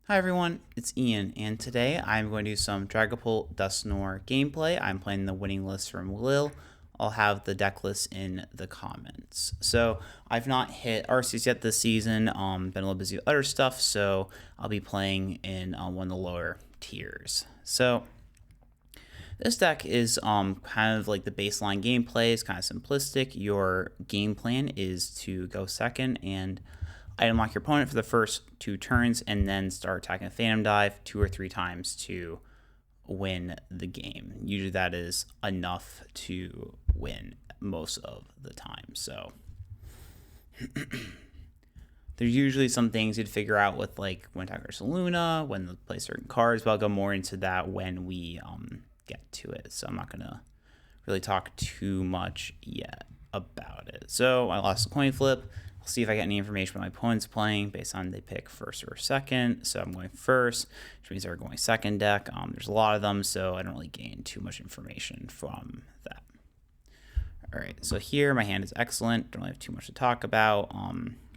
Hi everyone, it's Ian, and today I'm going to do some Dragapult Dusknoir gameplay. I'm playing the winning list from Lillie. I'll have the deck list in the comments. So I've not hit Arceus yet this season, been a little busy with other stuff, so I'll be playing in one of the lower tiers. So this deck is kind of like the baseline gameplay. It's kind of simplistic. Your game plan is to go second and item lock your opponent for the first 2 turns and then start attacking a Phantom Dive 2 or 3 times to win the game. Usually that is enough to win most of the time. So there's usually some things you'd figure out with like when attack Ursaluna, when to play certain cards, but I'll go more into that when we get to it. So I'm not gonna really talk too much yet about it. So I lost a coin flip. I'll see if I get any information about my opponent's playing based on they pick first or second. So I'm going first, which means they're going second deck. There's a lot of them, so I don't really gain too much information from that. All right, so here my hand is excellent. Don't really have too much to talk about.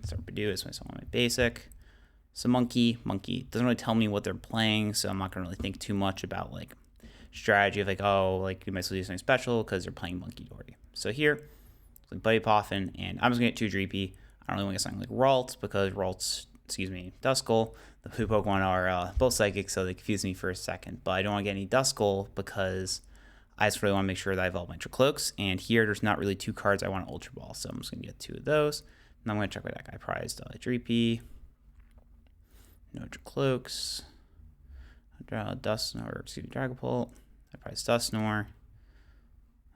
Start Budew is my basic. So Monkey doesn't really tell me what they're playing, so I'm not gonna really think too much about like strategy of like, oh, like you might as well do something special because they're playing Munkidori. So here, like Buddy Poffin, and I'm just gonna get 2 Dreepy. I don't really want to get something like Ralt because Duskull, the 2 Pokemon are both psychic, so they confuse me for a second. But I don't want to get any Duskull because I just really want to make sure that I evolve my Drakloaks. And here, there's not really 2 cards I want to Ultra Ball, so I'm just going to get 2 of those. And I'm going to check my deck. I prized Dreepy, no Drakloaks, Dragapult. I prized Dusnoir.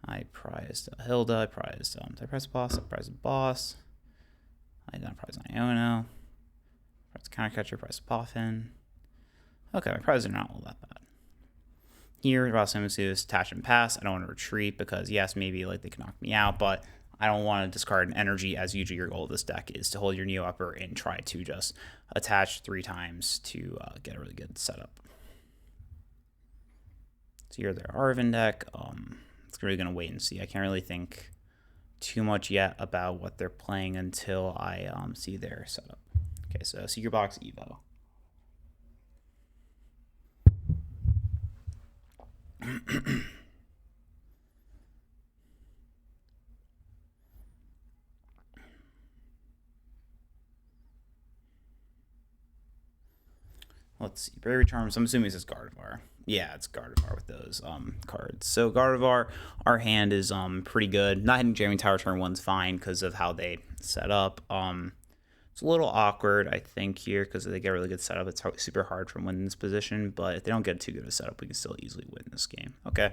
I prized Hilda. I prized I prized Boss. I prized Boss. I got a prize on Iono. Prize Countercatcher, prize Poffin. Okay, my prizes are not all that bad. Here, what I'm going to do is attach and pass. I don't want to retreat because, yes, maybe like they can knock me out, but I don't want to discard an energy as usually your goal of this deck is to hold your Neo Upper and try to just attach 3 times to get a really good setup. So here, their Arven deck. It's really going to wait and see. I can't really think too much yet about what they're playing until I see their setup. Okay, so Secret Box Evo. Let's see, Berry Charms. I'm assuming it's Gardevoir. Yeah, it's Gardevoir with those cards. So Gardevoir, our hand is pretty good. Not hitting Jamming Tower turn 1's fine because of how they set up. It's a little awkward, I think, here because they get a really good setup. It's super hard from winning this position, but if they don't get too good of a setup, we can still easily win this game. Okay,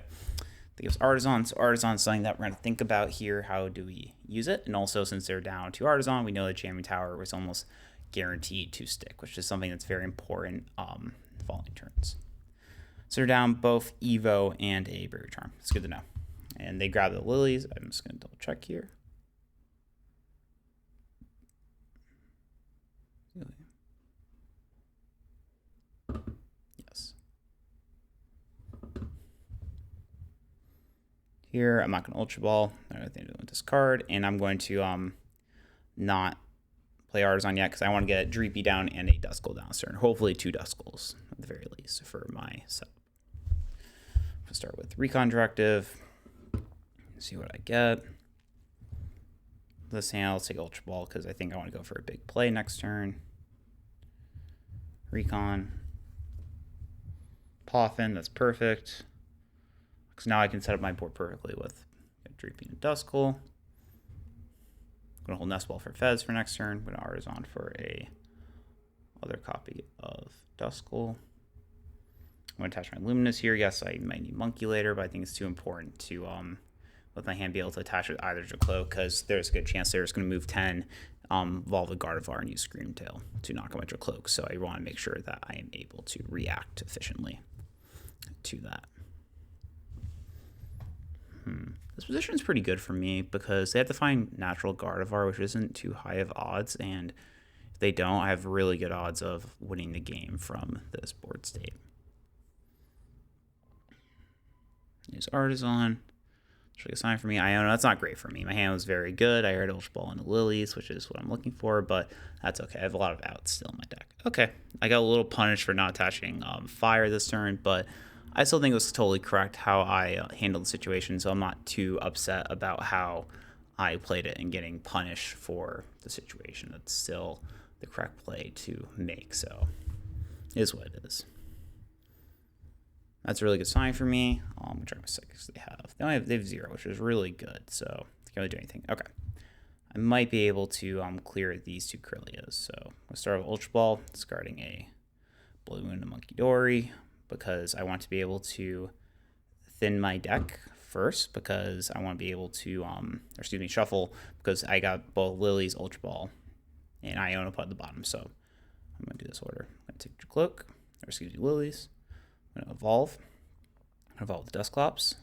they give us Artisan. So Artisan is something that we're going to think about here. How do we use it? And also, since they're down to Artisan, we know that Jamming Tower was almost guaranteed to stick, which is something that's very important following turns. So they're down both Evo and a Berry Charm. It's good to know. And they grab the Lilies. I'm just going to double check here. Yes. Here, I'm not going to Ultra Ball. I don't think I'm going to discard. And I'm going to not play Artisan yet because I want to get Dreepy down and a Duskull down turn. Hopefully 2 Duskulls at the very least for my setup. I'll start with Recon Directive. See what I get. This hand, I'll take Ultra Ball because I think I want to go for a big play next turn. Recon. Poffin, that's perfect. Because now I can set up my board perfectly with Dreepy and Duskull. I'm going to hold Nest Ball for Fez for next turn. I'm going to Artisan for a other copy of Duskull. I'm going to attach my Luminous here. Yes, I might need Monkey later, but I think it's too important to let my hand be able to attach with either Drakloak because there's a good chance they're just going to move 10, evolve the Gardevoir, and use Screamtail to knock out my Drakloak. So I want to make sure that I am able to react efficiently to that. This position is pretty good for me because they have to find natural Gardevoir, which isn't too high of odds, and if they don't, I have really good odds of winning the game from this board state. Use Artisan. Should be a sign for me. Iono, that's not great for me. My hand was very good. I heard Ultra Ball into Lilies, which is what I'm looking for, but that's okay. I have a lot of outs still in my deck. Okay, I got a little punished for not attaching Fire this turn, but I still think it was totally correct how I handled the situation, so I'm not too upset about how I played it and getting punished for the situation. That's still the correct play to make, so it is what it is. That's a really good sign for me. I'm trying my Psychics they have. They have 0, which is really good, so they can't really do anything. Okay. I might be able to clear these 2 Kirlias. So I'll start with Ultra Ball, discarding a Bloodmoon and Munkidori, because I want to be able to thin my deck first, because I want to be able to, shuffle, because I got both Lillie's, Ultra Ball, and Iono PAL at the bottom. So I'm going to do this order. I'm going to take Drakloak, Lillie's. I'm going to evolve. I'm going to evolve the Dusclops.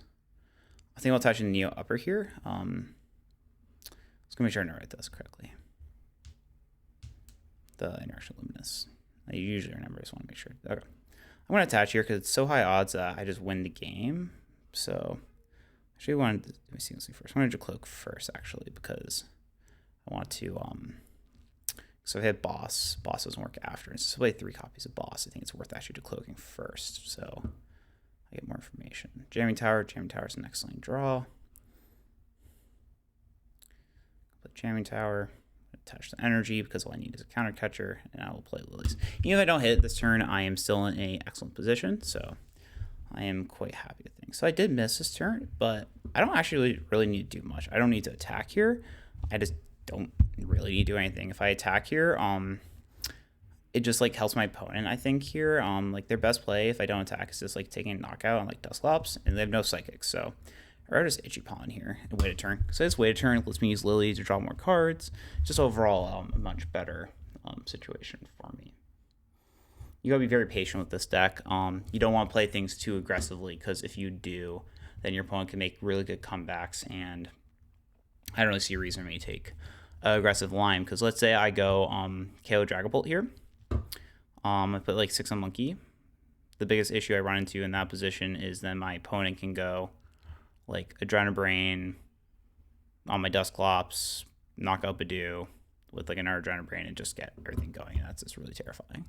I think I'll attach in Neo Upper here. Let's go make sure I write this correctly. The interaction Luminous. I usually remember, I just want to make sure. Okay. I'm going to attach here because it's so high odds that I just win the game. So actually let me see this first. I'm going to Drakloak first actually, because I want to so if I hit boss doesn't work after. And so I play 3 copies of boss. I think it's worth actually Drakloaking first, so I get more information. Jamming Tower is the next lane draw. Play Jamming Tower, attach the energy because all I need is a counter catcher, and I will play Lilies. Even if I don't hit it this turn, I am still in an excellent position, so I am quite happy with things. So I did miss this turn, but I don't actually really need to do much. I don't need to attack here. I just don't really need to do anything. If I attack here, it just like helps my opponent, I think here. Like their best play if I don't attack is just like taking a knockout on like Dusclops, and they have no psychics, so I'd just Itchy Pawn here and wait a turn. So this wait a turn lets me use Lillie to draw more cards. Just overall a much better situation for me. You gotta be very patient with this deck. You don't want to play things too aggressively, because if you do, then your opponent can make really good comebacks, and I don't really see a reason for me to take aggressive line, because let's say I go KO Dragapult here. I put like 6 on Monkey. The biggest issue I run into in that position is then my opponent can go like Adrenabrain on my Dusclops, knock out Budew with like another Adrenabrain, and just get everything going. That's just really terrifying.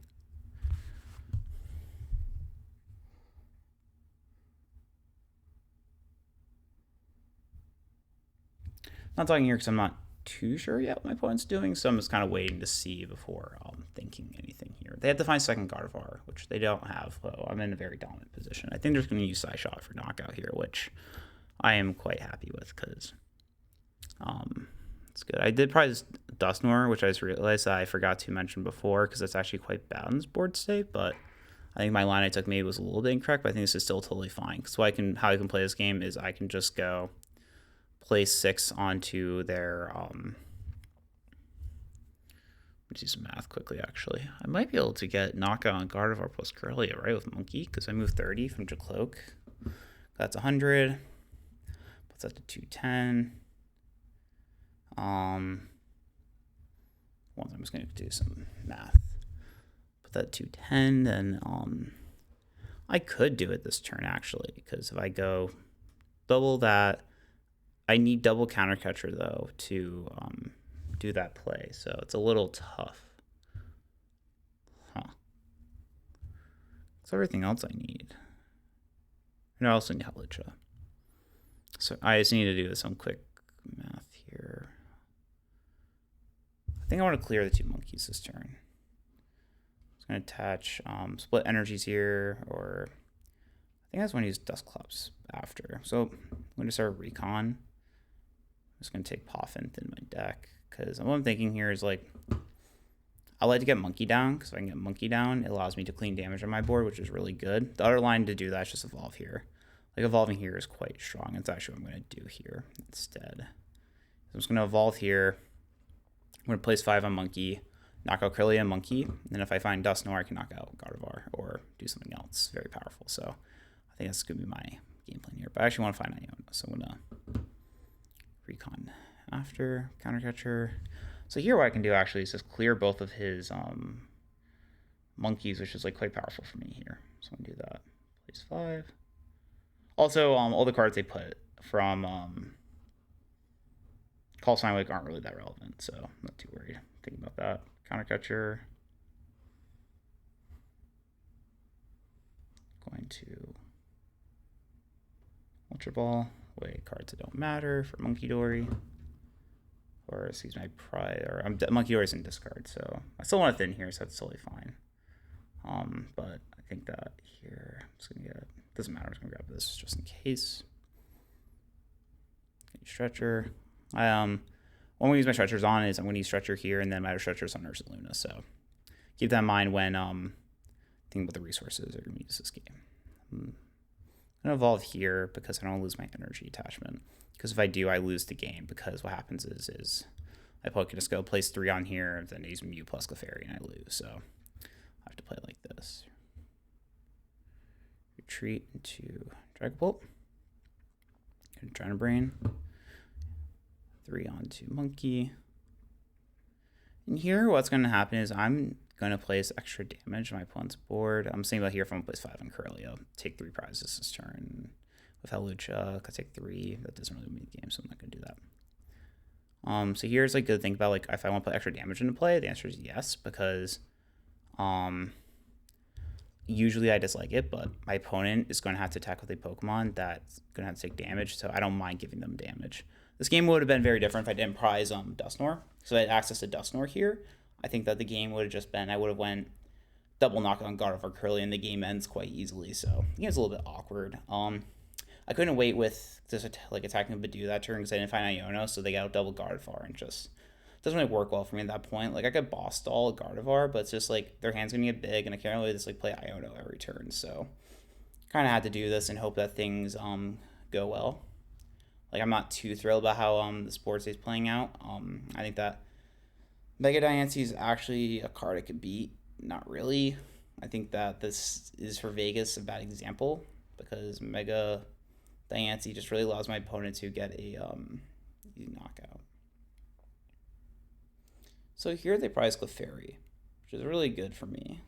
Not talking here because I'm not too sure yet what my opponent's doing, so I'm just kind of waiting to see before thinking anything here. They have to find second Gardevoir, which they don't have, so I'm in a very dominant position. I think they're just going to use Psyshot for knockout here, which I am quite happy with, because it's good. I did prize Dusknoir, which I just realized that I forgot to mention before, because it's actually quite bad on this board state, but I think my line I took maybe was a little bit incorrect, but I think this is still totally fine. So how I can play this game is I can just go place 6 onto their let's do some math quickly. Actually, I might be able to get knockout on Gardevoir plus Kirlia, right, with Monkey, because I moved 30 from Drakloak. That's 100. Puts that to 210. I'm just gonna do some math. Put that 210, then I could do it this turn actually, because if I go double that, I need double counter catcher though to do that play, so it's a little tough. It's everything else I need. And I also need Hawlucha. So I just need to do some quick math here. I think I want to clear the 2 monkeys this turn. I'm just going to attach split energies here, or I think I just want to use Dusclops after. So I'm going to start Recon. I'm just going to take Poffin in my deck, because what I'm thinking here is like, I like to get Monkey down, because if I can get Monkey down, it allows me to clean damage on my board, which is really good. The other line to do that is just Evolve here. Like evolving here is quite strong. It's actually what I'm going to do here instead. So I'm just going to evolve here. I'm going to place 5 on Monkey, knock out Kirlia and Monkey, and then if I find Dusknoir, I can knock out Gardevoir or do something else very powerful. So I think that's going to be my game plan here. But I actually want to find Iono, so I'm going to Recon after, counter catcher. So here what I can do actually is just clear both of his monkeys, which is like quite powerful for me here. So I'm going to do that. Place 5. Also, all the cards they put from Call Sign Wake aren't really that relevant, so I'm not too worried thinking about that. Counter Catcher. Going to Ultra Ball. Wait, cards that don't matter for Munkidori. Or excuse my pride, or Munkidori's in discard, so I still want it thin here, so that's totally fine. But I think that here I'm just gonna get, doesn't matter, I'm just gonna grab this just in case. Stretcher. When we use my stretchers on is I'm gonna use stretcher here and then my other stretchers on Ursaluna. So keep that in mind when thinking about the resources that are gonna use this game. I'm gonna evolve here because I don't want to lose my energy attachment. Because if I do, I lose the game. Because what happens is I just go place 3 on here, then I use Mew plus Clefairy and I lose. So I have to play it like this. Retreat into Dragapult. Dragon Brain. 3 onto Monkey. And here, what's going to happen is I'm going to place extra damage on my opponent's board. I'm saying about here if I'm going to place 5 on Corellia, take 3 prizes this turn. With Hawlucha, I take 3. That doesn't really mean the game, so I'm not going to do that. So here's like good to think about, like if I want to put extra damage into play, the answer is yes, because usually I dislike it, but my opponent is going to have to attack with a Pokemon that's going to have to take damage, so I don't mind giving them damage. This game would have been very different if I didn't prize Dusknoir. So I had access to Dusknoir here. I think that the game would have just been, I would have went double knockout on Gardevoir Curly, and the game ends quite easily, so the game's a little bit awkward. I couldn't wait with just like attacking Budew that turn because I didn't find Iono, so they got a double Gardevoir and just doesn't really work well for me at that point. Like I could boss stall Gardevoir, but it's just like their hand's gonna get big and I can't really just like play Iono every turn. So kind of had to do this and hope that things go well. Like I'm not too thrilled about how the sports is playing out. I think that Mega Diancie is actually a card I could beat. Not really. I think that this is for Vegas a bad example because Mega Diancie just really allows my opponent to get a easy knockout. So here they prize Clefairy, which is really good for me.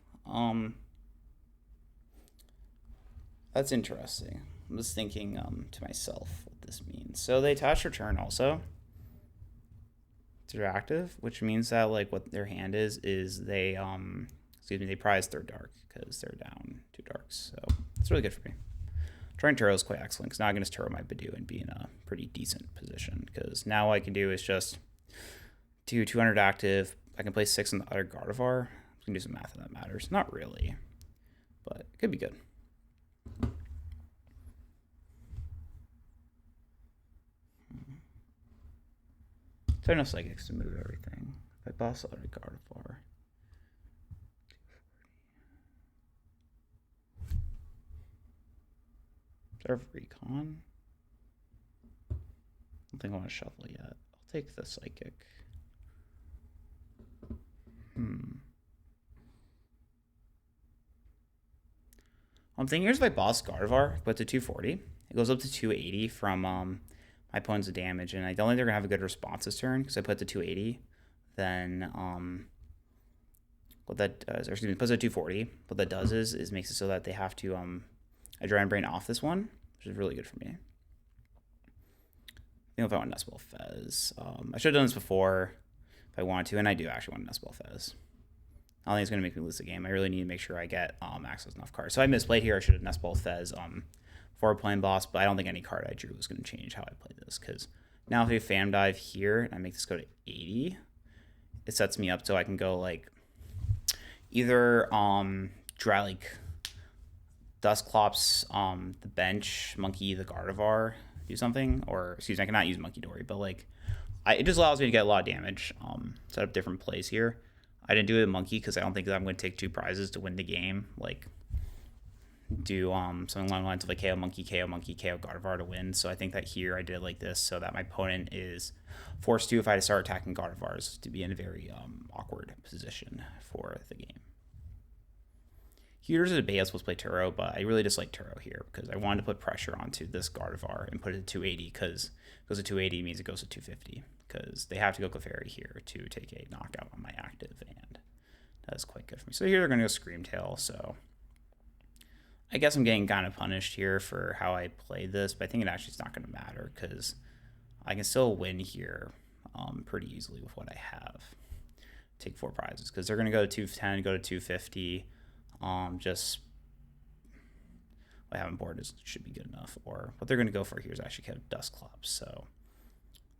That's interesting. I'm just thinking to myself what this means. So they attach their turn also. They're active, which means that like what their hand is they they prize third dark because they're down 2 darks. So it's really good for me. Trying Turo is quite excellent because now I can just Turo my Budew and be in a pretty decent position because now what I can do is just do 200 active. I can play 6 on the other Gardevoir. I can do some math if that matters. Not really, but it could be good. So I have enough Psychics to move everything. If I boss the other Gardevoir. Is there a Recon? I don't think I want to shuffle yet. I'll take the Psychic. I'm thinking here's my boss Gardevoir, but to 240. It goes up to 280 from my opponent's damage, and I don't think they're gonna have a good response this turn because I put it to 280. Then what that does, or excuse me, puts it to 240. What that does is makes it so that they have to I Dragon Brain off this one, which is really good for me. I think if I want Nest Ball Fez, I should have done this before if I wanted to, and I do actually want Nest Ball Fez. I don't think it's going to make me lose the game. I really need to make sure I get access enough cards. So I misplayed here. I should have Nest Ball Fez before playing boss, but I don't think any card I drew was going to change how I play this because now if I Fan Dive here and I make this go to 80, it sets me up so I can go like either dry like Dusclops the bench, Monkey the Gardevoir, do something, or excuse me, I cannot use Munkidori, but like it just allows me to get a lot of damage. Set up different plays here. I didn't do it with Monkey because I don't think that I'm going to take 2 prizes to win the game. Like do something along the lines of like KO Monkey, Gardevoir to win. So I think that here I did it like this so that my opponent is forced to, if I had to start attacking Gardevoirs, to be in a very awkward position for the game. Here's a debate I was supposed to play Turo, but I really dislike Turo here because I wanted to put pressure onto this Gardevoir and put it to 280 because it goes to 280 means it goes to 250 because they have to go Clefairy here to take a knockout on my active, and that is quite good for me. So here they're going to go Scream Tail, so I guess I'm getting kind of punished here for how I played this, but I think it actually is not going to matter because I can still win here pretty easily with what I have. Take 4 prizes because they're going to go to 210, go to 250. Just what I have on board should be good enough. Or what they're going to go for here is actually kind of Dusclops, so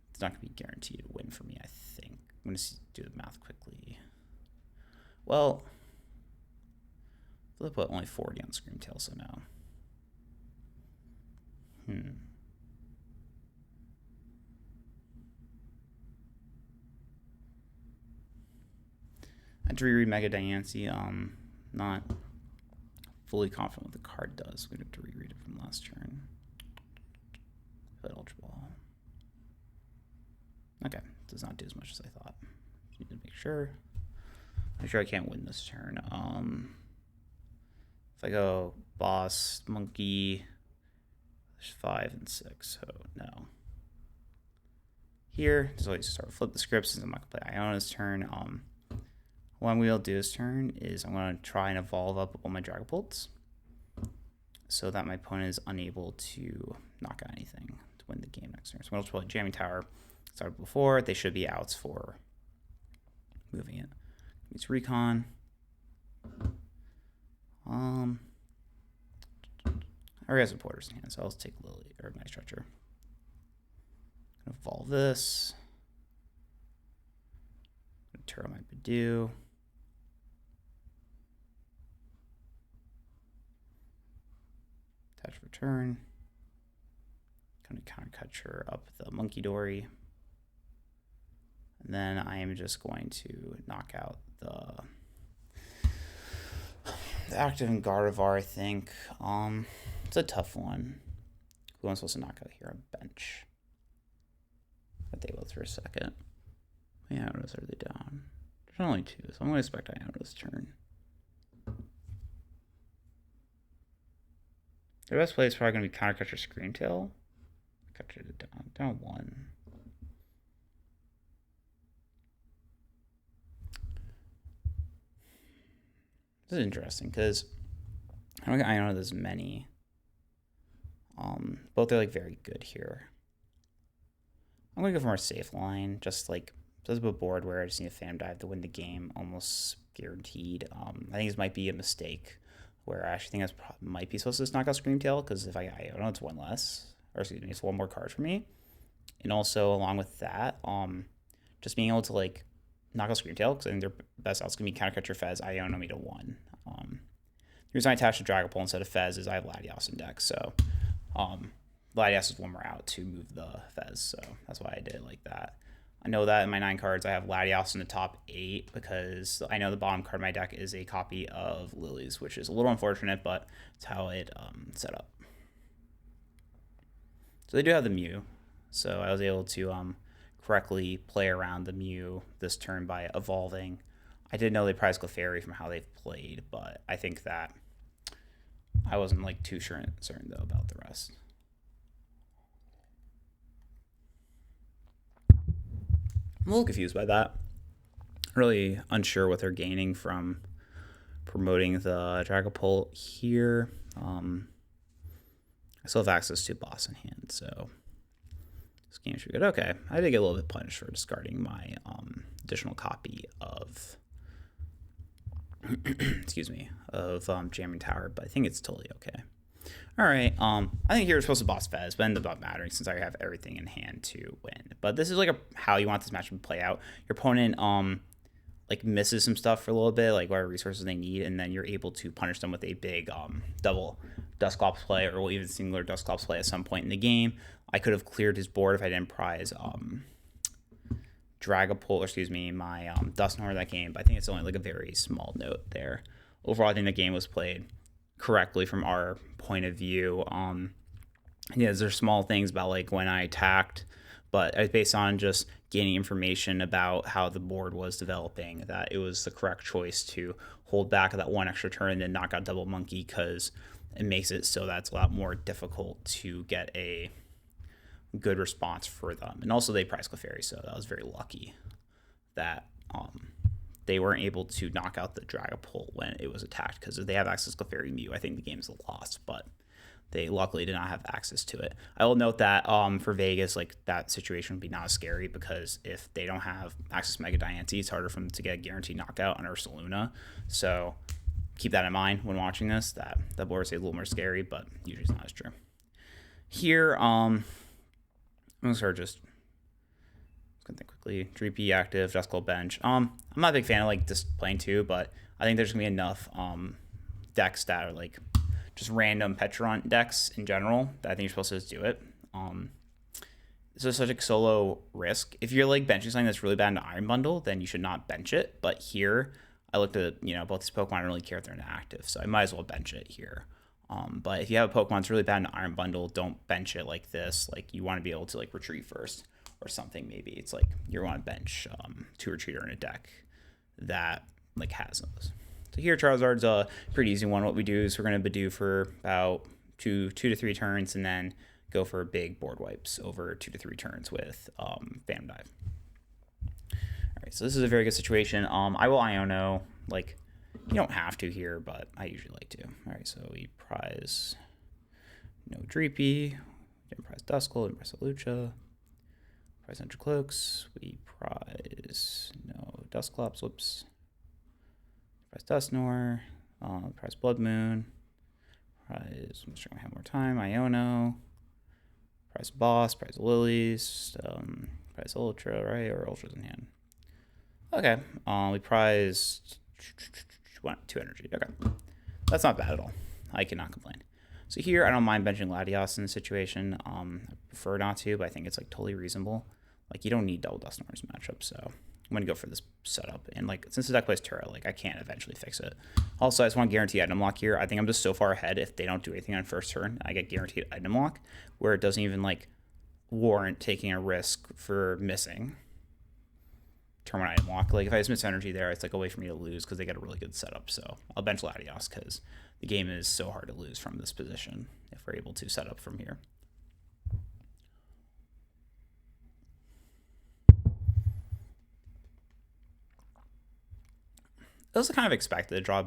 it's not going to be guaranteed to win for me, I think. I'm going to do the math quickly. Well, I'll put only 40 on Screamtail, so no. I had to reread Mega Diancie. Not fully confident what the card does. We have to reread it from last turn. Put Ultra Ball. Okay, does not do as much as I thought. Need to make sure. I'm sure I can't win this turn. If I go boss, monkey, there's 5 and 6, so no. Here, just always start flip the script since I'm not gonna play Iona's turn. What I'm gonna do this turn is I'm gonna try and evolve up all my Dragapults so that my opponent is unable to knock out anything to win the game next turn. So I'm gonna play Jamming Tower. Started before, they should be outs for moving it. It's Recon. I already have some Porters in hand, so I'll take Lillie or Night Stretcher. Gonna evolve this. Gonna Turo my Budew. Attach return. Gonna counterculture up the Munkidori. And then I am just going to knock out the active and Gardevoir, I think. It's a tough one. Who am I supposed to knock out here? A bench. But they both for a second. Yeah, Ionos are they down? There's only 2, so I'm going to expect Ionos' turn. Their best play is probably going to be Counterculture Screamtail. Cut it down 1. This is interesting because I don't think Iono there's many. Both are like very good here. I'm gonna go for more safe line, just like does a board where I just need a Phantom Dive to win the game, almost guaranteed. I think this might be a mistake where I actually think that's might be supposed to just knock out Screamtail because if I Iono, it's 1 less, or excuse me, it's 1 more card for me. And also along with that, just being able to like knock out Screamtail because I think their best out's gonna be Counterculture Fez, Iono me to 1. The reason I attached to Dragapult instead of Fez is I have Latias in deck, so Latias is 1 more out to move the Fez, so that's why I did it like that. I know that in my 9 cards I have Latias in the top 8 because I know the bottom card of my deck is a copy of Lillie's, which is a little unfortunate, but it's how it set up. So they do have the Mew, so I was able to correctly play around the Mew this turn by evolving. I did know they prized Clefairy from how they've played, but I think that I wasn't like too certain though about the rest. I'm a little confused by that. Really unsure what they're gaining from promoting the Dragapult here. I still have access to boss in hand, so this game should be good. Okay, I did get a little bit punished for discarding my additional copy of excuse me, of Jamming Tower, but I think it's totally okay. All right, I think here we're supposed to boss Fez, but ended up mattering since I have everything in hand to win. But this is like how you want this match to play out. Your opponent like misses some stuff for a little bit, like what resources they need, and then you're able to punish them with a big double Dusclops play or even singular Dusclops play at some point in the game. I could have cleared his board if I didn't prize Dragapult, or excuse me, my Dusknoir that game, but I think it's only like a very small note there. Overall, I think the game was played correctly from our point of view. Yeah, there's small things about like when I attacked, but it's based on just gaining information about how the board was developing, that it was the correct choice to hold back that 1 extra turn and then knock out Double Monkey because it makes it so that's a lot more difficult to get a good response for them. And also they priced Clefairy, so that was very lucky that they weren't able to knock out the Dragapult when it was attacked, because if they have access to Clefairy Mew, I think the game's lost, but they luckily did not have access to it. I will note that for Vegas, like, that situation would be not as scary, because if they don't have access to Mega Diancie, it's harder for them to get a guaranteed knockout on Ursaluna. So keep that in mind when watching this. That board is a little more scary, but usually it's not as true. Here, I'm gonna start just gonna think quickly. Dreepy active, Duskull bench. I'm not a big fan of like just playing two, but I think there's gonna be enough decks that are like just random Petron decks in general that I think you're supposed to just do it. It's such a solo risk. If you're like benching something that's really bad in the Iron Bundle, then you should not bench it. But here, I looked at, you know, both these Pokemon. I don't really care if they're inactive, so I might as well bench it here. But if you have a Pokemon that's really bad in the Iron Bundle, don't bench it like this. Like, you want to be able to like retreat first or something. Maybe it's like you want to bench two Retreater in a deck that like has those. So here, Charizard's a pretty easy one. What we do is we're going to Budew for about two to three turns, and then go for big board wipes over 2 to 3 turns with Phantom Dive. All right, so this is a very good situation. I will Iono. Like, you don't have to here, but I usually like to. All right, so we prize no Dreepy, didn't prize Duskull, didn't prize Hawlucha, prize 100 Cloaks, we prize no Dusclops, whoops, prize Dusknoir, prize Bloodmoon, prize, I'm just trying to have more time, Iono, prize Boss, prize Lilies, prize Ultra, right? Or Ultra's in hand. Okay, we prized 2 energy. Okay, that's not bad at all. I cannot complain. So here, I don't mind benching Latias in this situation. I prefer not to, but I think it's like totally reasonable. Like, you don't need double Dusknoir's matchup, so I'm gonna go for this setup. And like, since the deck plays Turo, like, I can't eventually fix it. Also, I just want to guarantee item lock here. I think I'm just so far ahead. If they don't do anything on first turn, I get guaranteed item lock, where it doesn't even like warrant taking a risk for missing turn one item lock. Like, if I just miss energy there, it's like a way for me to lose because they get a really good setup. So I'll bench Latias because the game is so hard to lose from this position if we're able to set up from here. It was kind of expected to draw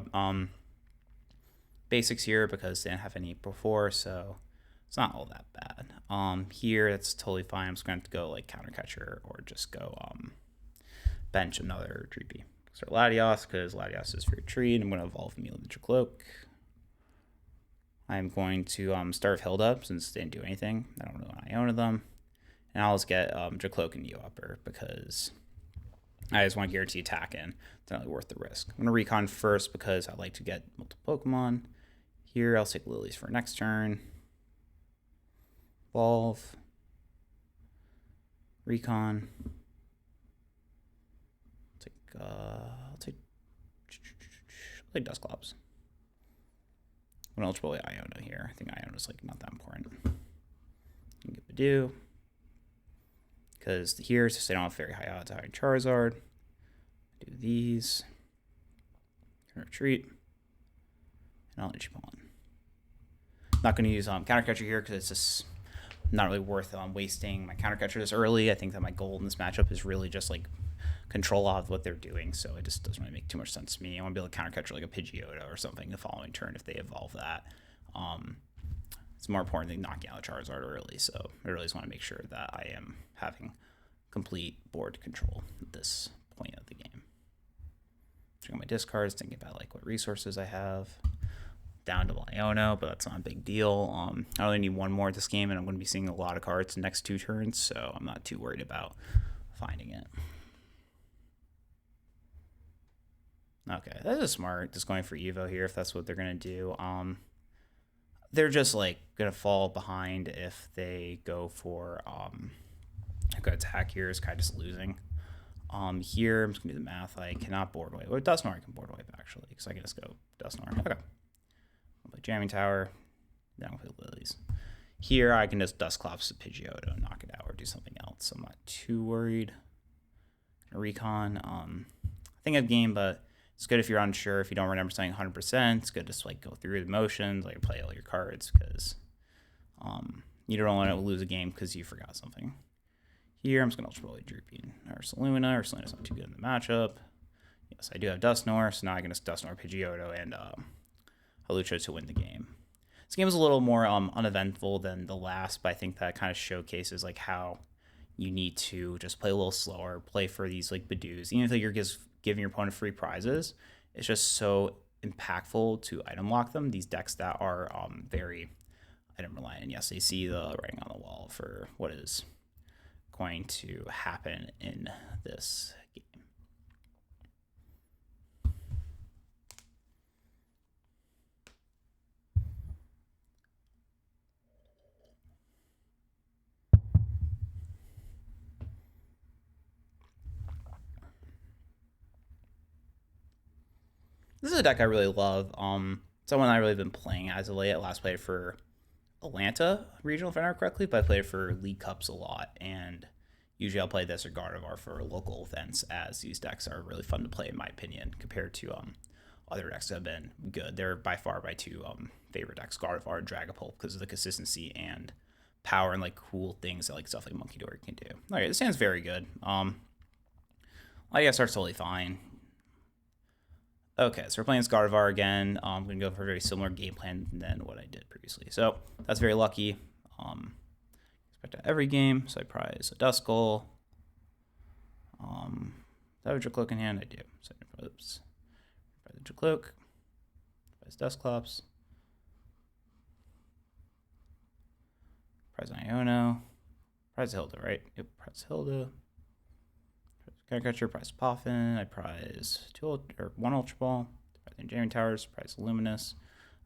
basics here because they didn't have any before, so it's not all that bad. Here, it's totally fine. I'm just going to go like counter catcher or just go bench another Dreepy. Start Latias because Latias is for retreat. I'm going to evolve Mew into Drakloak. I'm going to start with Hilda since they didn't do anything. I don't really want to Iono them. And I'll just get Drakloak and Neo Upper because I just want to guarantee attack in. It's not really worth the risk. I'm going to recon first because I like to get multiple Pokemon. Here, I'll take Lilies for next turn. Evolve. Recon. I'll take Dusclops. I'm going to ultra Iono here. I think Iono's like not that important. You can get Budew. Because here, since they don't have very high odds, I Charizard. Do these. Retreat. And I'll let you pull on. I'm not going to use counter catcher here because it's just not really worth wasting my counter catcher this early. I think that my goal in this matchup is really just like control of what they're doing, so it just doesn't really make too much sense to me. I want to be able to counter catcher like a Pidgeotto or something the following turn if they evolve that. It's more important than knocking out a Charizard early, so I really just want to make sure that I am having complete board control at this point of the game. Checking my discards, thinking about like what resources I have. Down to Iono, but that's not a big deal. I only need one more this game, and I'm going to be seeing a lot of cards the next 2 turns, so I'm not too worried about finding it. Okay, that is smart, just going for Evo here if that's what they're going to do. They're just like going to fall behind if they go for a good attack here. Is kind of just losing. Here, I'm just going to do the math. I cannot board wipe. Well, Dusknoir I can board wipe, actually, because I can just go Dusknoir. Okay. I'll play Jamming Tower. Then I'll play Lilies. Here, I can just Dusclops Pidgeotto and knock it out or do something else. I'm not too worried. Recon. I think I've game, but it's good if you're unsure. If you don't remember something 100%, it's good to just like go through the motions, like play all your cards, because you don't want to lose a game because you forgot something. Here, I'm just going to ultra Dreepy Ursaluna. Ursaluna's not too good in the matchup. Yes, I do have Dusknoir, so now I can just Dusknoir Pidgeotto and Hawlucha to win the game. This game is a little more uneventful than the last, but I think that kind of showcases like how you need to just play a little slower, play for these like Budews. Even if like, you're just giving your opponent free prizes, it's just so impactful to item lock them. These decks that are very item reliant. And yes, they see the writing on the wall for what is going to happen in this game. This is a deck I really love. Someone I really been playing as of late. I last played for Atlanta Regional, if I remember correctly, but I played for League Cups a lot, and usually I'll play this or Gardevoir for local events, as these decks are really fun to play in my opinion compared to other decks that have been good. They're by far my two favorite decks, Gardevoir and Dragapult, because of the consistency and power and like cool things that like stuff like Munkidori can do. Okay, this hand's very good. I guess starts totally fine. Okay, so we're playing Gardevoir again. I'm going to go for a very similar game plan than what I did previously. So that's very lucky. Expect to every game. So I prize a Duskull. Do I have a Drakloak in hand? I do. So oops. Prize a Drakloak. Prize Dusclops. Prize Iono. Prize Hilda, right? Yep, prize Hilda. Catcher, prize Poffin. I prize one Ultra Ball. Prize Jamming Towers. Prize Luminous.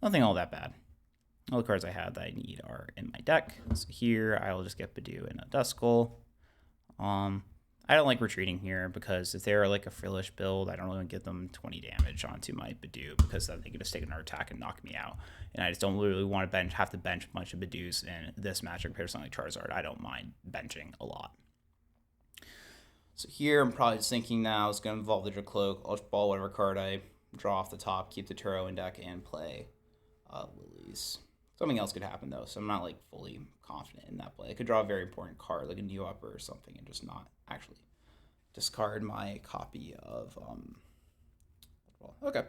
Nothing all that bad. All the cards I have that I need are in my deck. So here I will just get Budew and a Duskull. I don't like retreating here because if they're like a frillish build, I don't really give them 20 damage onto my Budew because then they can just take another attack and knock me out. And I just don't really want to have to bench a bunch of Budews in this matchup compared to something like Charizard. I don't mind benching a lot. So here, I'm probably just thinking now it's going to involve the Drakloak, Ultra Ball, whatever card I draw off the top, keep the Turo in deck, and play Lilies. Something else could happen, though, so I'm not, like, fully confident in that play. I could draw a very important card, like a Neo Upper or something, and just not actually discard my copy of Okay, so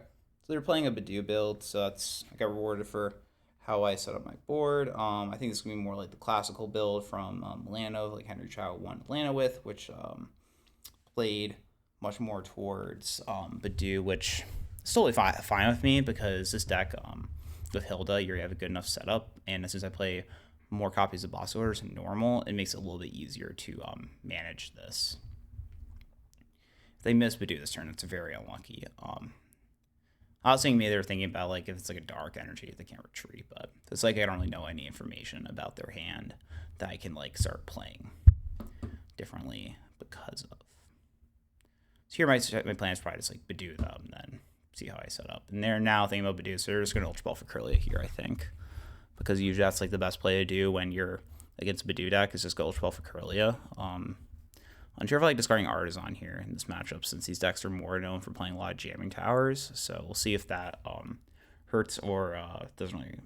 they're playing a Budew build, so I got rewarded for how I set up my board. I think this is going to be more like the classical build from Milano, like Henry Child won Atlanta with, which played much more towards Budew, which is totally fine with me because this deck with Hilda, you have a good enough setup, and as soon as I play more copies of boss orders than normal, it makes it a little bit easier to manage this. If they miss Budew this turn, it's very unlucky. I was thinking maybe they were thinking about like if it's like a dark energy, they can't retreat, but it's like I don't really know any information about their hand that I can like start playing differently because of. So here my plan is probably just like Budew them and then see how I set up. And they're now thinking about Budew, so they're just going to Ultra Ball for Kirlia here, I think. Because usually that's like the best play to do when you're against a Budew deck is just go Ultra Ball for Kirlia. Unsure if I like discarding Artisan here in this matchup since these decks are more known for playing a lot of Jamming Towers. So we'll see if that hurts or doesn't really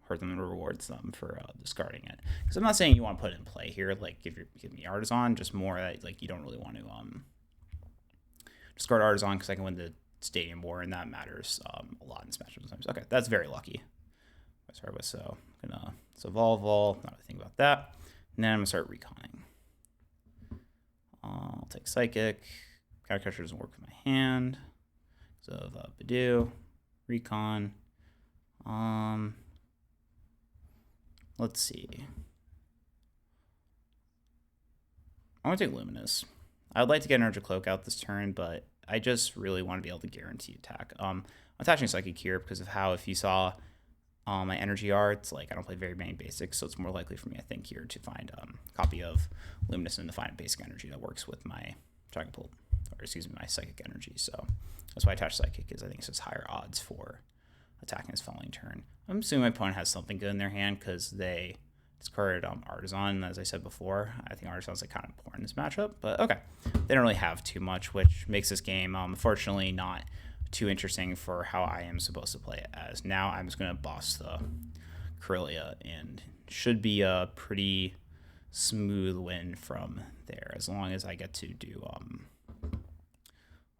hurt them and rewards them for discarding it. Because I'm not saying you want to put it in play here, like give me Artisan, just more that like you don't really want to discard Artisan because I can win the Stadium War, and that matters a lot in this matchup sometimes. Okay, that's very lucky. So I'm gonna evolve all, not really think about that. And then I'm gonna start reconning. I'll take Psychic. Catcher doesn't work with my hand. So Budew, Recon. Let's see. I'm gonna take Luminous. I would like to get an Drakloak out this turn, but I just really want to be able to guarantee attack. I'm attaching Psychic here because of how if you saw my energy arts, like I don't play very many basics, so it's more likely for me, I think, here to find a copy of Luminous and to find a basic energy that works with my Dragapult, or excuse me, my Psychic energy. So that's why I attach Psychic, because I think it's just higher odds for attacking this following turn. I'm assuming my opponent has something good in their hand because they discarded Artisan. As I said before, I think Artisan's like kind of important in this matchup, but okay. They don't really have too much, which makes this game, unfortunately, not too interesting for how I am supposed to play it as. Now I'm just going to boss the Kirlia, and should be a pretty smooth win from there, as long as I get to do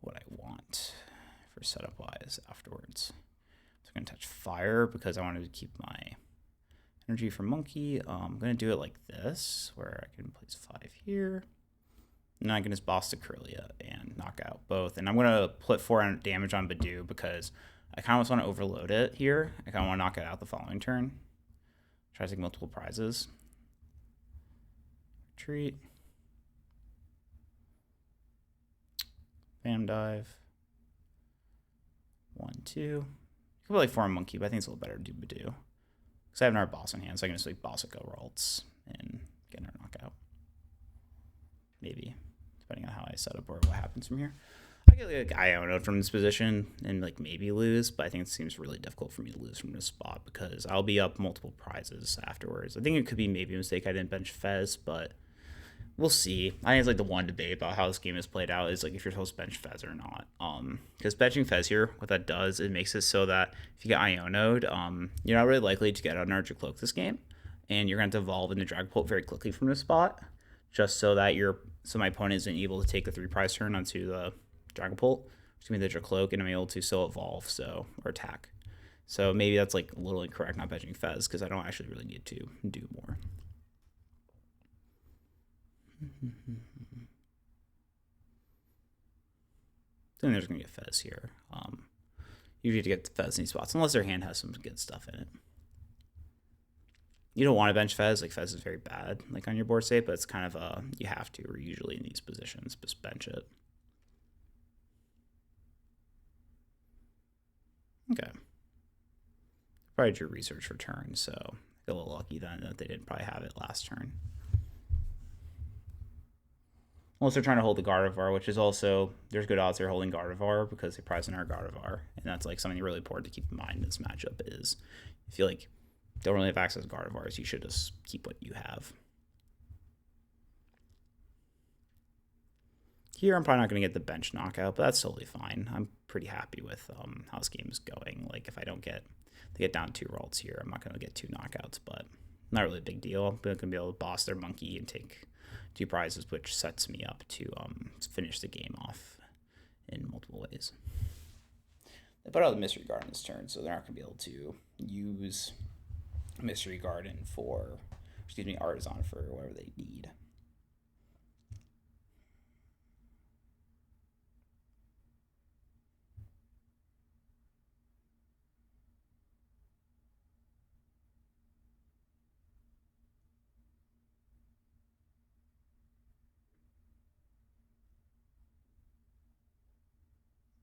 what I want. for setup wise afterwards. So I'm going to touch fire because I wanted to keep my energy from Monkey. I'm going to do it like this, where I can place 5 here. And I can just boss the Kirlia and knock out both. And I'm going to put 4 damage on Budew because I kind of just want to overload it here. I kind of want to knock it out the following turn. Try to take multiple prizes. Retreat. Phantom Dive. 1, 2. You could play 4 Monkey, but I think it's a little better to do Budew. Because I have another boss in hand, so I can just like boss it, go Ralts, and get another knockout. Maybe, depending on how I set up or what happens from here. I get like Iono from this position and like maybe lose, but I think it seems really difficult for me to lose from this spot because I'll be up multiple prizes afterwards. I think it could be maybe a mistake I didn't bench Fez, but we'll see. I think it's like the one debate about how this game is played out is like if you're supposed to bench Fez or not. Because benching Fez here, what that does, it makes it so that if you get Iono'd, you're not really likely to get out an Dragapult this game, and you're going to evolve into Dragapult very quickly from this spot, just so that my opponent isn't able to take the 3 prize turn onto the Dragapult, which means the Drakloak, and I'm able to still evolve, or attack. So maybe that's like a little incorrect not benching Fez because I don't actually really need to do more. Then there's gonna be a Fez here. Usually to get the Fez in these spots, unless their hand has some good stuff in it. You don't want to bench Fez, like Fez is very bad, like on your board state, but it's kind of you have to, or usually in these positions, just bench it. Okay. Probably drew research for turn, so I got a little lucky then that they didn't probably have it last turn. Unless they're trying to hold the Gardevoir, which is also, there's good odds they're holding Gardevoir because they prize in our Gardevoir. And that's like something really important to keep in mind in this matchup is if you like don't really have access to Gardevoirs, you should just keep what you have. Here I'm probably not going to get the bench knockout, but that's totally fine. I'm pretty happy with how this game is going. Like if I don't get down 2 Ralts here, I'm not going to get 2 knockouts, but not really a big deal. I'm going to be able to boss their Monkey and take 2 prizes, which sets me up to finish the game off in multiple ways. They put out the Mystery Garden this turn, so they're not going to be able to use Mystery Garden for, Artisan for whatever they need.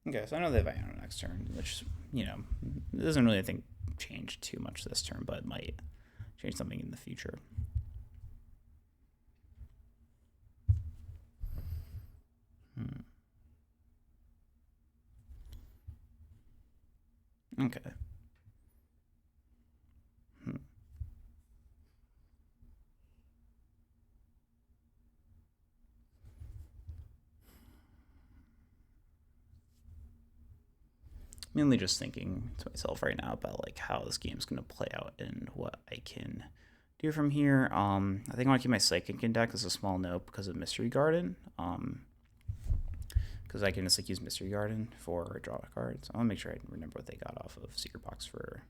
Okay, so I know they have Iono next turn, which, doesn't really, I think, change too much this turn, but it might change something in the future. Okay. Mainly just thinking to myself right now about like how this game is going to play out and what I can do from here. I think I want to keep my Psychic in deck as a small note because of Mystery Garden. Because I can just like use Mystery Garden for draw cards. I want to make sure I remember what they got off of Secret Box for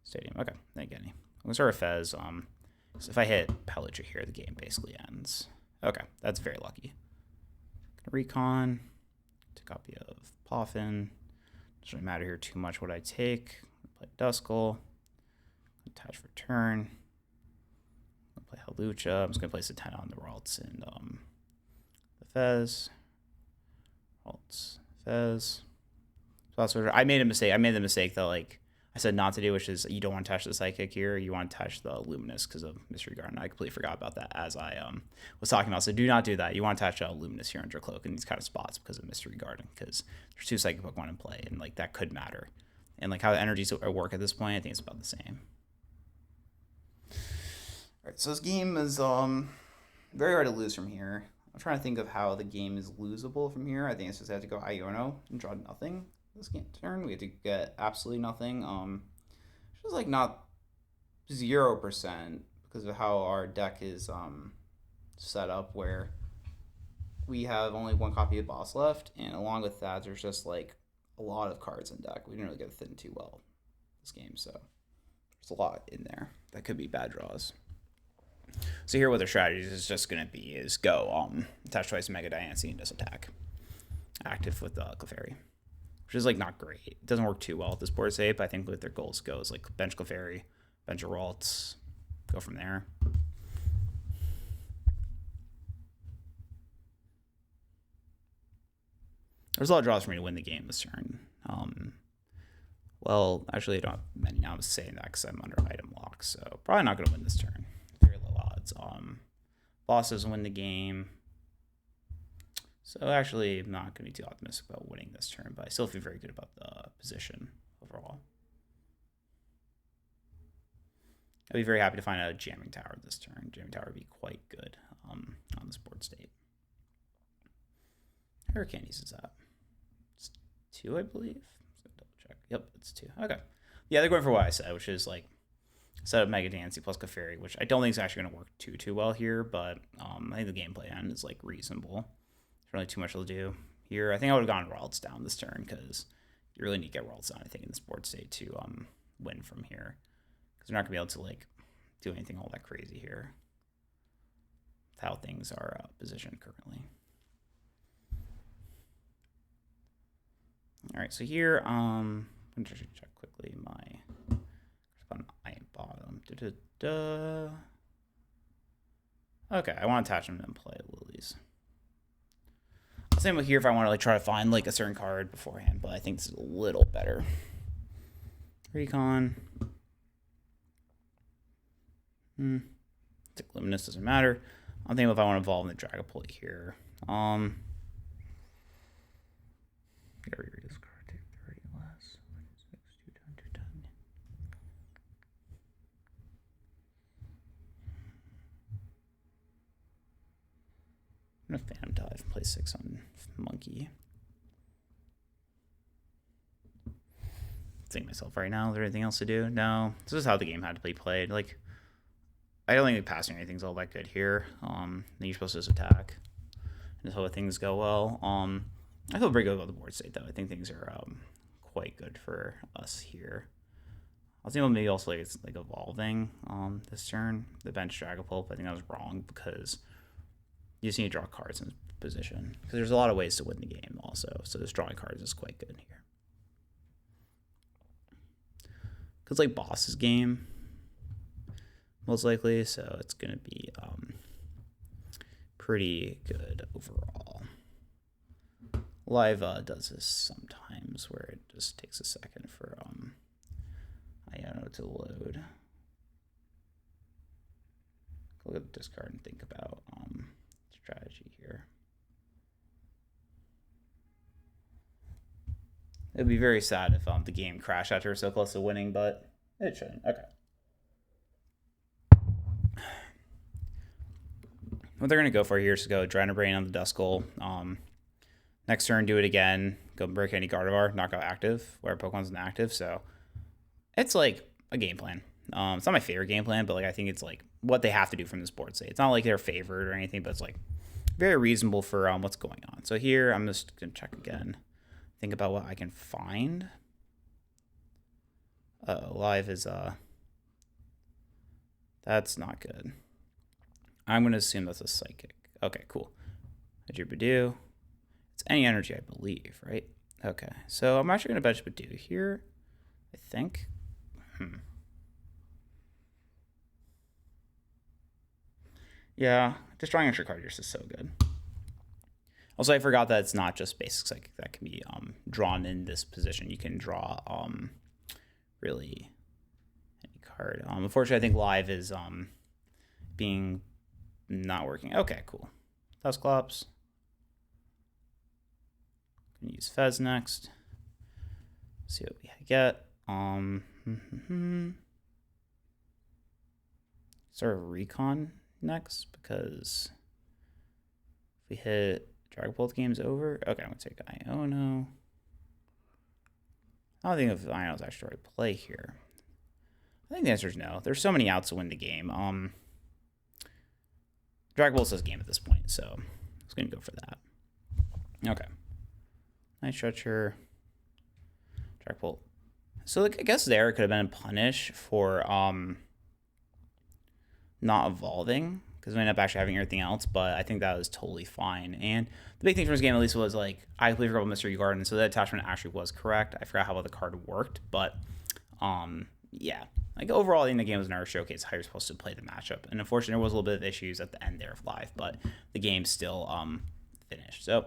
Stadium. Okay, thank you, Annie. I'm gonna start with Fez. So if I hit Hawlucha here, the game basically ends. Okay, that's very lucky. Recon, take a copy of Poffin. Doesn't really matter here too much what I take. Play Duskull. Attach for turn. Play Hawlucha. I'm just gonna place a 10 on the Ralts and the Fez. Ralts, Fez. So that's what I made a mistake. I made the mistake that like I said not to do, which is you don't want to touch the Psychic here. You want to touch the Luminous because of Mystery Garden. I completely forgot about that as I was talking about. So do not do that. You want to touch Luminous here on Drakloak in these kind of spots because of Mystery Garden because there's 2 Psychic Pokemon in play and like that could matter. And like how the energies work at this point, I think it's about the same. All right, so this game is very hard to lose from here. I'm trying to think of how the game is losable from here. I think it's just I have to go Iono and draw nothing. This game turn, we have to get absolutely nothing. It's just like not 0% because of how our deck is set up. Where we have only one copy of Boss left, and along with that, there's just like a lot of cards in deck. We didn't really get it thin too well this game, so there's a lot in there that could be bad draws. So here, what their strategy is just going to be is go attach twice Mega Diancie and just attack. Active with Clefairy, which is like not great. It doesn't work too well at this board state, but I think with their goals goes like bench Clefairy, bench Ralts, go from there. There's a lot of draws for me to win the game this turn. Well, actually, I don't have many now. I'm saying that because I'm under item lock, so probably not going to win this turn. Very low odds. Boss doesn't win the game. So actually, I'm not going to be too optimistic about winning this turn, but I still feel very good about the position overall. I'd be very happy to find a Jamming Tower this turn. Jamming Tower would be quite good on this board state. How many candies is that? It's 2, I believe. Let's double check. Yep, it's 2. Okay. Yeah, they're going for what I said, which is like set up Mega Diancie plus Clefairy, which I don't think is actually going to work too well here, but I think the game plan is like reasonable. There's really too much to do here. I think I would have gone Ralts down this turn because you really need to get Ralts down, I think, in this board state to win from here. Because we're not going to be able to like do anything all that crazy here with how things are positioned currently. All right, so here, I'm going to check quickly my iron bottom. Okay, I want to attach them and play Lilies. Same with here if I want to like try to find like a certain card beforehand, but I think this is a little better. Recon. Luminous doesn't matter. I'm thinking if I want to evolve in the Dragapult here. Gotta reread this card. Take 30 less. 6, 210, 210. I'm gonna Phantom Dive and play 6 on Monkey. Think myself right now. Is there anything else to do? No. This is how the game had to be played. Like, I don't think passing anything's all that good here. Then you're supposed to just attack and just hope things go well. I feel pretty good about the board state though. I think things are quite good for us here. I was thinking maybe also like it's like evolving this turn. The bench Dragapult, I think that was wrong because you just need to draw cards in position. Because there's a lot of ways to win the game also. So this drawing cards is quite good here. Because like boss's game, most likely, so it's gonna be pretty good overall. Live does this sometimes where it just takes a second for Iono to load. Look at the discard and think about strategy here. It'd be very sad if the game crashed after we're so close to winning, but it shouldn't. Okay. What they're going to go for here is to go Drainabrain on the Duskull. Next turn, do it again. Go break any Gardevoir, knock out active, where Pokemon's inactive. So it's like a game plan. It's not my favorite game plan, but like I think it's like what they have to do from this board state. It's not like they're favored or anything, but it's like very reasonable for what's going on. So here, I'm just going to check again. Think about what I can find. Live is that's not good. I'm going to assume that's a Psychic. Okay, cool. I drew Budew. It's any energy, I believe, right? Okay, so I'm actually going to bench Budew here, I think. Yeah, just drawing extra card here is just so good. Also, I forgot that it's not just basic Psychic that can be drawn in this position. You can draw really any card. Unfortunately, I think live is being not working. Okay, cool. Dusclops. Gonna use Fez next. See what we get. Sort of Recon next because if we hit Dragapult, game's over. Okay, I'm gonna take Iono. I don't think if Iono's actually the right play here. I think the answer is no. There's so many outs to win the game. Dragapult says game at this point, so It's going to go for that. Okay. Night Stretcher. Dragapult. So like, I guess there it could have been a punish for not evolving, because we ended up actually having everything else, but I think that was totally fine. And the big thing for this game at least was like I played for a Mystery Garden, so that attachment actually was correct. I forgot how well the card worked, but yeah. Like overall, I think the game was another showcase how you're supposed to play the matchup. And unfortunately, there was a little bit of issues at the end there of live, but the game still finished. So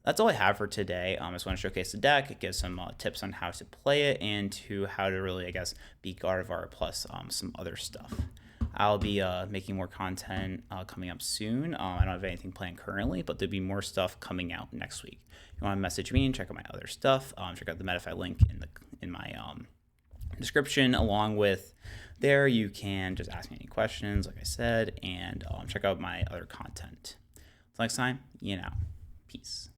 that's all I have for today. I just want to showcase the deck, give some tips on how to play it, and to how to really, I guess, beat Gardevoir plus some other stuff. I'll be making more content coming up soon. I don't have anything planned currently, but there'll be more stuff coming out next week. If you want to message me and check out my other stuff, check out the Metafy link in my description. Along with there, you can just ask me any questions, like I said, and check out my other content. Until next time, peace.